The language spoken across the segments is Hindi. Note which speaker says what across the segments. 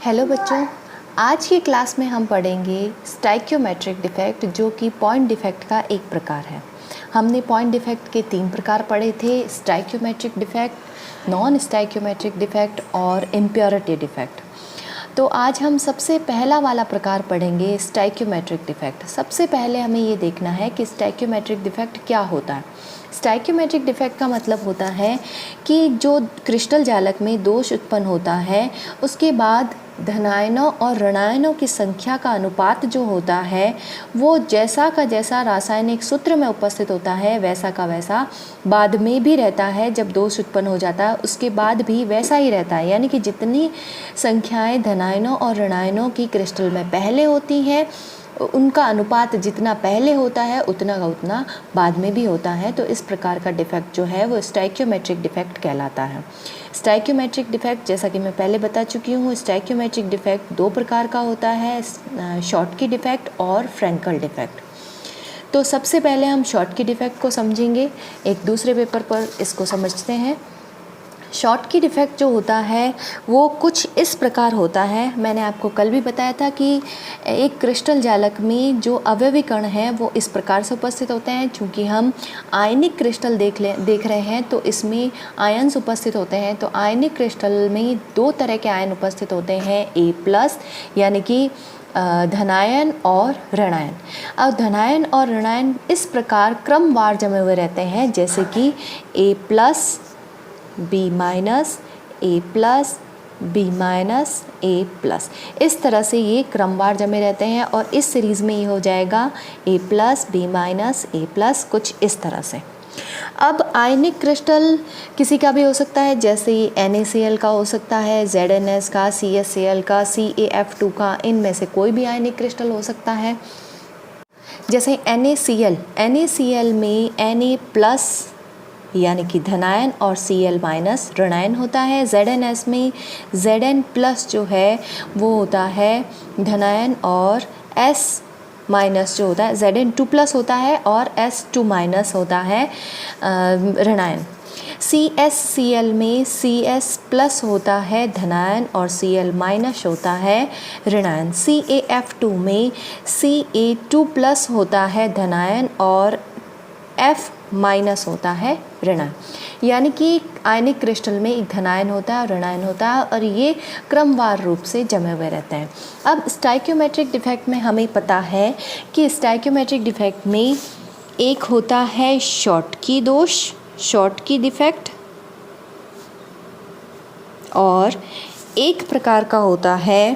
Speaker 1: हेलो बच्चों, आज की क्लास में हम पढ़ेंगे स्टाइक्योमेट्रिक डिफेक्ट, जो कि पॉइंट डिफेक्ट का एक प्रकार है। हमने पॉइंट डिफेक्ट के 3 प्रकार पढ़े थे: stoichiometric defect, non stoichiometric defect और इम्प्योरिटी डिफेक्ट। तो आज हम सबसे पहला वाला प्रकार पढ़ेंगे, स्टाइक्योमेट्रिक डिफेक्ट। सबसे पहले हमें ये देखना है कि स्टाइक्योमेट्रिक डिफेक्ट क्या होता है। स्टाइक्योमेट्रिक डिफेक्ट का मतलब होता है कि जो क्रिस्टल जालक में दोष उत्पन्न होता है, उसके बाद धनायनों और ऋणायनों की संख्या का अनुपात जो होता है वो जैसा का जैसा रासायनिक सूत्र में उपस्थित होता है वैसा का वैसा बाद में भी रहता है। जब दोष उत्पन्न हो जाता है उसके बाद भी वैसा ही रहता है, यानी कि जितनी संख्याएं धनायनों और ऋणायनों की क्रिस्टल में पहले होती हैं उनका अनुपात जितना पहले होता है उतना का उतना बाद में भी होता है। तो इस प्रकार का डिफेक्ट जो है वो स्टाइक्योमेट्रिक डिफेक्ट कहलाता है। स्टाइक्योमेट्रिक डिफेक्ट, जैसा कि मैं पहले बता चुकी हूँ, स्टाइक्योमेट्रिक डिफेक्ट 2 प्रकार का होता है, शॉर्टकी डिफेक्ट और फ्रैंकल डिफेक्ट। तो सबसे पहले हम शॉर्टकी डिफेक्ट को समझेंगे, एक दूसरे पेपर पर इसको समझते हैं। शॉर्टकी डिफेक्ट जो होता है वो कुछ इस प्रकार होता है। मैंने आपको कल भी बताया था कि एक क्रिस्टल जालक में जो अवयवी कण हैं वो इस प्रकार से उपस्थित होते हैं। चूँकि हम आयनिक क्रिस्टल देख रहे हैं तो इसमें आयन्स उपस्थित होते हैं। तो आयनिक क्रिस्टल में 2 तरह के आयन उपस्थित होते हैं, A+, यानी कि धनायन और ऋणायन। अब धनायन और ऋणायन इस प्रकार क्रमवार जमे हुए रहते हैं, जैसे कि A+, B-, A+, B-, A+। इस तरह से ये क्रमवार जमे रहते हैं और इस सीरीज़ में ये हो जाएगा A+, B-, A+, कुछ इस तरह से। अब आयनिक क्रिस्टल किसी का भी हो सकता है, जैसे NaCl का हो सकता है, ZnS का, CaCl का, CaF2 का, इनमें से कोई भी आयनिक क्रिस्टल हो सकता है। जैसे NaCl में Na+ यानी कि धनायन और Cl- ऋणायन होता है। ZnS में Zn+ जो है वो होता है धनायन और S- जो होता है Zn2+ होता है और S2- होता है ऋणायन। CaCl में Cs+ होता है धनायन और Cl- होता है ऋणायन। CaF2 में Ca2+ होता है धनायन और F- होता है ऋणायन। यानी कि आयनिक क्रिस्टल में एक धनायन होता है और ऋणायन होता है और ये क्रमवार रूप से जमे हुए रहते हैं। अब स्टाइक्योमेट्रिक डिफेक्ट में हमें पता है कि स्टाइक्योमेट्रिक डिफेक्ट में एक होता है शॉर्टकी दोष, शॉर्टकी डिफेक्ट, और एक प्रकार का होता है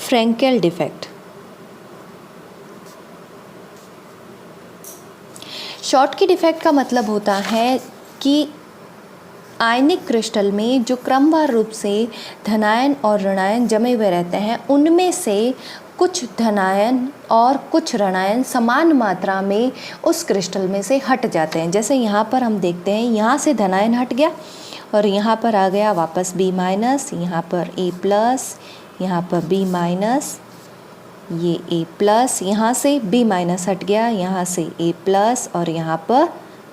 Speaker 1: फ्रैंकल डिफेक्ट। शॉर्टकी डिफेक्ट का मतलब होता है कि आयनिक क्रिस्टल में जो क्रमवार रूप से धनायन और ऋणायन जमे हुए रहते हैं उनमें से कुछ धनायन और कुछ ऋणायन समान मात्रा में उस क्रिस्टल में से हट जाते हैं। जैसे यहाँ पर हम देखते हैं, यहाँ से धनायन हट गया और यहाँ पर आ गया वापस B-, यहाँ पर A+, यहाँ पर B-, ये A+, यहाँ से B- हट गया, यहाँ से A+ और यहाँ पर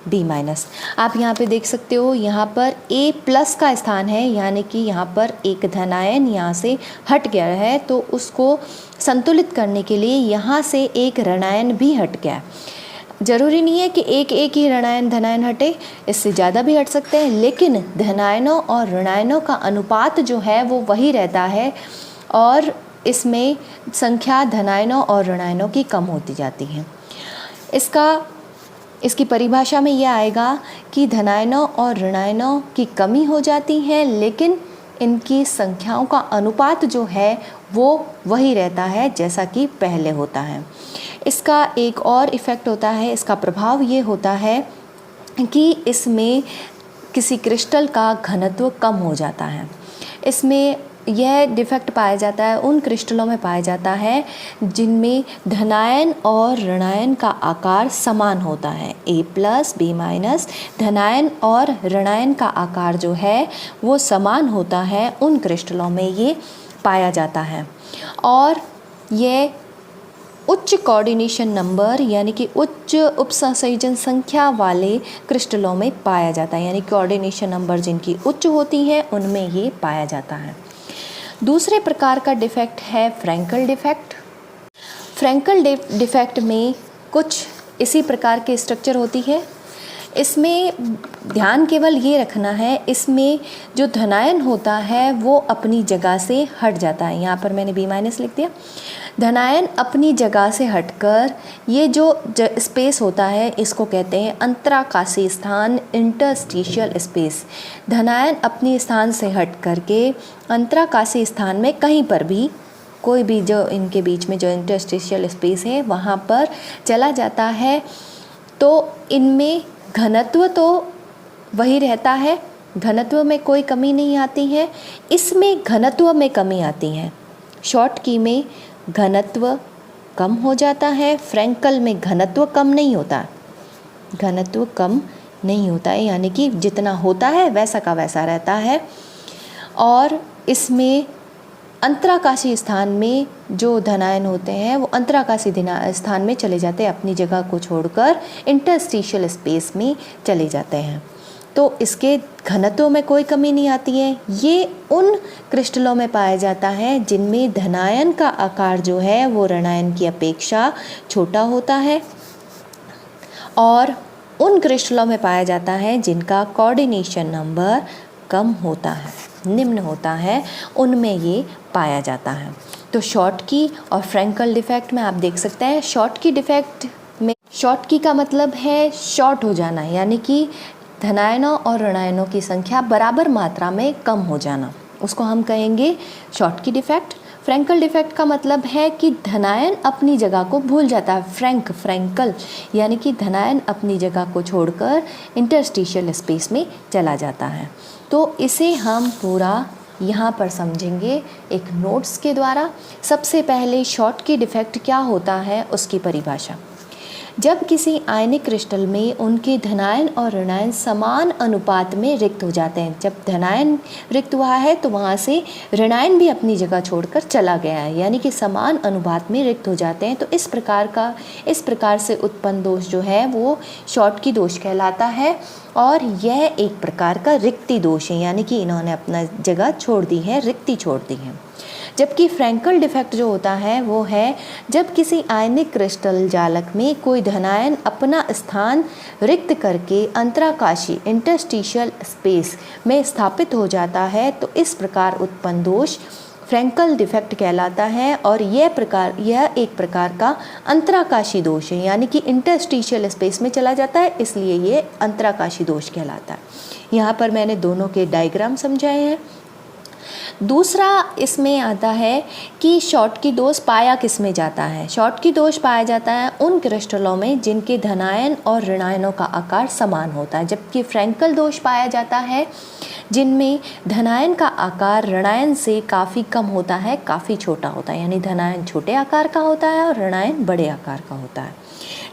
Speaker 1: B-। आप यहाँ पे देख सकते हो, यहाँ पर A+ का स्थान है, यानी कि यहाँ पर एक धनायन यहाँ से हट गया है, तो उसको संतुलित करने के लिए यहाँ से एक ऋणायन भी हट गया। ज़रूरी नहीं है कि एक ही ऋणायन धनायन हटे, इससे ज़्यादा भी हट सकते हैं, लेकिन धनायनों और ऋणायनों का अनुपात जो है वो वही रहता है और इसमें संख्या धनायनों और ऋणायनों की कम होती जाती है। इसकी परिभाषा में यह आएगा कि धनायनों और ऋणायनों की कमी हो जाती है, लेकिन इनकी संख्याओं का अनुपात जो है वो वही रहता है जैसा कि पहले होता है। इसका एक और इफ़ेक्ट होता है, इसका प्रभाव ये होता है कि इसमें किसी क्रिस्टल का घनत्व कम हो जाता है। इसमें यह डिफेक्ट पाया जाता है, उन क्रिस्टलों में पाया जाता है जिनमें धनायन और ऋणायन का आकार समान होता है। A+, B-, धनायन और ऋणायन का आकार जो है वो समान होता है, उन क्रिस्टलों में ये पाया जाता है। और ये उच्च कोऑर्डिनेशन नंबर यानी कि उच्च उपसंयोजन संख्या वाले क्रिस्टलों में पाया जाता है, यानी कोऑर्डिनेशन नंबर जिनकी उच्च होती है उनमें ये पाया जाता है। दूसरे प्रकार का डिफेक्ट है फ्रैंकल डिफेक्ट। फ्रैंकल डिफेक्ट में कुछ इसी प्रकार के स्ट्रक्चर होती है। इसमें ध्यान केवल ये रखना है, इसमें जो धनायन होता है वो अपनी जगह से हट जाता है। यहाँ पर मैंने B- लिख दिया। धनायन अपनी जगह से हटकर ये जो स्पेस होता है इसको कहते हैं अंतराकाशीय स्थान, इंटरस्टिशियल स्पेस। धनायन अपनी स्थान से हट करके अंतराकाशीय स्थान में कहीं पर भी, कोई भी जो इनके बीच में जो इंटरस्टिशियल स्पेस है वहाँ पर चला जाता है, तो इनमें घनत्व तो वही रहता है, घनत्व में कोई कमी नहीं आती है। इसमें घनत्व में कमी आती है। शॉर्ट की में घनत्व कम हो जाता है, फ्रैंकल में घनत्व कम नहीं होता, घनत्व कम नहीं होता है, यानी कि जितना होता है वैसा का वैसा रहता है। और इसमें अंतराकाशीय स्थान में जो धनायन होते हैं वो अंतराकाशीय स्थान में चले जाते हैं, अपनी जगह को छोड़कर इंटरस्टिशियल स्पेस में चले जाते हैं, तो इसके घनत्व में कोई कमी नहीं आती है। ये उन क्रिस्टलों में पाया जाता है जिनमें धनायन का आकार जो है वो ऋणायन की अपेक्षा छोटा होता है, और उन क्रिस्टलों में पाया जाता है जिनका कोऑर्डिनेशन नंबर कम होता है, निम्न होता है, उनमें ये पाया जाता है। तो शॉर्ट की और फ्रैंकल डिफेक्ट में आप देख सकते हैं, शॉर्ट की डिफेक्ट में शॉर्ट की का मतलब है शॉर्ट हो जाना, यानी कि धनायनों और ऋणायनों की संख्या बराबर मात्रा में कम हो जाना, उसको हम कहेंगे शॉर्ट की डिफेक्ट। फ्रैंकल डिफेक्ट का मतलब है कि धनायन अपनी जगह को भूल जाता है, फ्रैंकल यानी कि धनायन अपनी जगह को छोड़कर इंटरस्टिशियल स्पेस में चला जाता है। तो इसे हम पूरा यहाँ पर समझेंगे एक नोट्स के द्वारा। सबसे पहले शॉर्ट की डिफेक्ट क्या होता है उसकी परिभाषा। जब किसी आयनिक क्रिस्टल में उनके धनायन और ऋणायन समान अनुपात में रिक्त हो जाते हैं, जब धनायन रिक्त हुआ है तो वहाँ से ऋणायन भी अपनी जगह छोड़कर चला गया है, यानी कि समान अनुपात में रिक्त हो जाते हैं, तो इस प्रकार से उत्पन्न दोष जो है वो शॉर्ट की दोष कहलाता है। और यह एक प्रकार का रिक्ति दोष है, यानी कि इन्होंने अपना जगह छोड़ दी है, रिक्ति छोड़ दी है। जबकि फ्रैंकल डिफेक्ट जो होता है वो है जब किसी आयनिक क्रिस्टल जालक में कोई धनायन अपना स्थान रिक्त करके अंतराकाशीय इंटरस्टिशियल स्पेस में स्थापित हो जाता है, तो इस प्रकार उत्पन्न दोष फ्रैंकल डिफेक्ट कहलाता है। और यह एक प्रकार का अंतराकाशीय दोष है, यानी कि इंटरस्टिशियल स्पेस में चला जाता है, इसलिए ये अंतराकाशीय दोष कहलाता है। यहाँ पर मैंने दोनों के डायग्राम समझाए हैं। दूसरा इसमें आता है कि शॉर्ट की दोष पाया किस में जाता है। शॉर्ट की दोष पाया जाता है उन क्रिस्टलों में जिनके धनायन और ऋणायनों का आकार समान होता है, जबकि फ्रैंकल दोष पाया जाता है जिनमें धनायन का आकार ऋणायन से काफ़ी कम होता है, काफ़ी छोटा होता है, यानी धनायन छोटे आकार का होता है और ऋणायन बड़े आकार का होता है।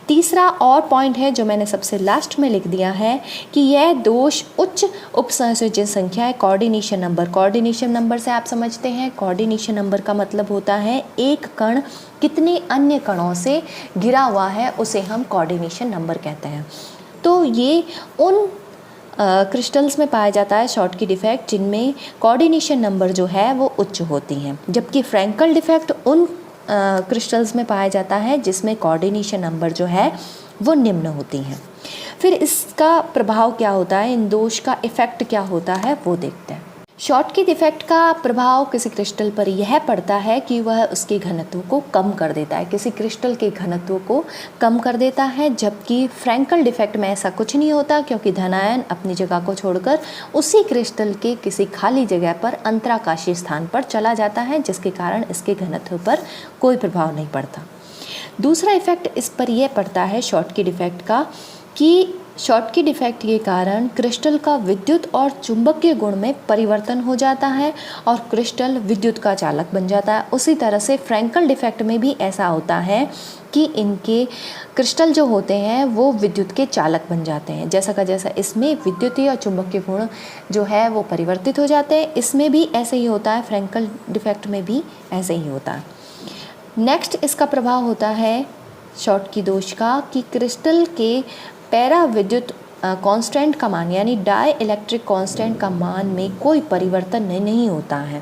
Speaker 1: तीसरा और पॉइंट है जो मैंने सबसे लास्ट में लिख दिया है कि यह दोष उच्च उपसंयोजन संख्या है, कोऑर्डिनेशन नंबर। कोऑर्डिनेशन नंबर से आप समझते हैं, कोऑर्डिनेशन नंबर का मतलब होता है एक कण कितने अन्य कणों से घिरा हुआ है, उसे हम कोऑर्डिनेशन नंबर कहते हैं। तो ये उन क्रिस्टल्स में पाया जाता है शॉर्ट की डिफेक्ट जिनमें कोऑर्डिनेशन नंबर जो है वो उच्च होती हैं, जबकि फ्रैंकल डिफेक्ट उन क्रिस्टल्स में पाया जाता है जिसमें कोऑर्डिनेशन नंबर जो है वो निम्न होती हैं। फिर इसका प्रभाव क्या होता है, इन दोष का इफ़ेक्ट क्या होता है वो देखते हैं। शॉर्ट की डिफेक्ट का प्रभाव किसी क्रिस्टल पर यह पड़ता है कि वह उसके घनत्व को कम कर देता है, किसी क्रिस्टल के घनत्व को कम कर देता है, जबकि फ्रैंकल डिफेक्ट में ऐसा कुछ नहीं होता, क्योंकि धनायन अपनी जगह को छोड़कर उसी क्रिस्टल के किसी खाली जगह पर अंतराकाशीय स्थान पर चला जाता है, जिसके कारण इसके घनत्व पर कोई प्रभाव नहीं पड़ता। दूसरा इफेक्ट इस पर यह पड़ता है शॉर्ट की डिफेक्ट का कि शॉर्ट की डिफेक्ट के कारण क्रिस्टल का विद्युत और चुंबकीय गुण में परिवर्तन हो जाता है और क्रिस्टल विद्युत का चालक बन जाता है। उसी तरह से फ्रैंकल डिफेक्ट में भी ऐसा होता है कि इनके क्रिस्टल जो होते हैं वो विद्युत के चालक बन जाते हैं, जैसा का जैसा इसमें विद्युतीय और चुंबकीय गुण जो है वो परिवर्तित हो जाते हैं, इसमें भी ऐसे ही होता है, फ्रैंकल डिफेक्ट में भी ऐसे ही होता है। नेक्स्ट इसका प्रभाव होता है शॉटकी दोष का कि क्रिस्टल के पैरा विद्युत कांस्टेंट का मान यानी डाई इलेक्ट्रिक कांस्टेंट का मान में कोई परिवर्तन नहीं होता है,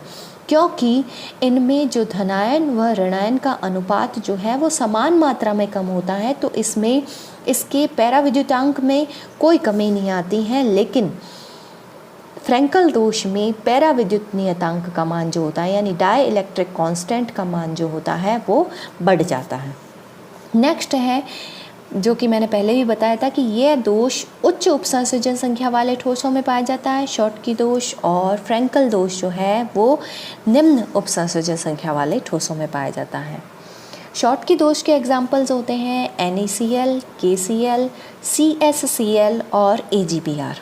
Speaker 1: क्योंकि इनमें जो धनायन व ऋणायन का अनुपात जो है वो समान मात्रा में कम होता है, तो इसमें इसके पैराविद्युतांक में कोई कमी नहीं आती है। लेकिन फ्रैंकल दोष में पैराविद्युत नियतांक का मान जो होता है यानी डाई इलेक्ट्रिक कांस्टेंट का मान जो होता है वो बढ़ जाता है। नेक्स्ट है जो कि मैंने पहले भी बताया था कि यह दोष उच्च उपसंयोजन संख्या वाले ठोसों में पाया जाता है, शॉटकी दोष, और फ्रैंकल दोष जो है वो निम्न उपसंयोजन संख्या वाले ठोसों में पाया जाता है। शॉटकी दोष के एग्जाम्पल्स होते हैं NaCl, KCl, CsCl और AgBr।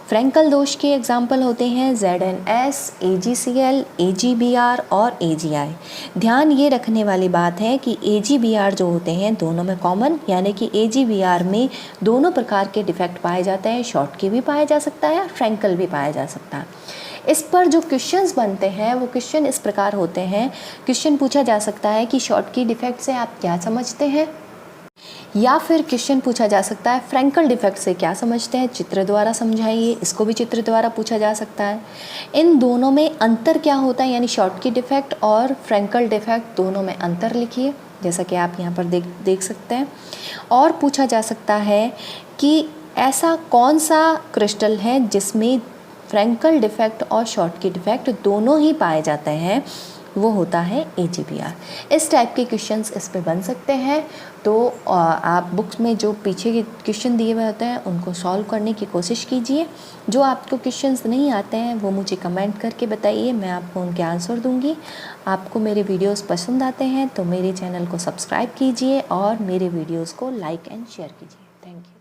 Speaker 1: फ्रैंकल दोष के एग्जाम्पल होते हैं ZnS, AgCl, AgBr और AgI। ध्यान ये रखने वाली बात है कि AgBr जो होते हैं दोनों में कॉमन, यानी कि AgBr में दोनों प्रकार के डिफेक्ट पाए जाते हैं, शॉटकी भी पाया जा सकता है, फ्रैंकल भी पाया जा सकता है। इस पर जो क्वेश्चंस बनते हैं वो क्वेश्चन इस प्रकार होते हैं। क्वेश्चन पूछा जा सकता है कि शॉटकी डिफेक्ट से आप क्या समझते हैं, या फिर क्वेश्चन पूछा जा सकता है फ्रैंकल डिफेक्ट से क्या समझते हैं, चित्र द्वारा समझाइए। इसको भी चित्र द्वारा पूछा जा सकता है। इन दोनों में अंतर क्या होता है, यानी शॉटकी डिफेक्ट और फ्रैंकल डिफेक्ट दोनों में अंतर लिखिए, जैसा कि आप यहाँ पर देख सकते हैं। और पूछा जा सकता है कि ऐसा कौन सा क्रिस्टल है जिसमें फ्रैंकल डिफेक्ट और शॉटकी डिफेक्ट दोनों ही पाए जाते हैं, वो होता है AgBr। इस टाइप के क्वेश्चंस इस पे बन सकते हैं। तो आप बुक्स में जो पीछे के क्वेश्चन दिए हुए होते हैं उनको सॉल्व करने की कोशिश कीजिए। जो आपको क्वेश्चंस नहीं आते हैं वो मुझे कमेंट करके बताइए, मैं आपको उनके आंसर दूंगी। आपको मेरे वीडियोस पसंद आते हैं तो मेरे चैनल को सब्सक्राइब कीजिए और मेरे वीडियोस को लाइक एंड शेयर कीजिए। Thank you.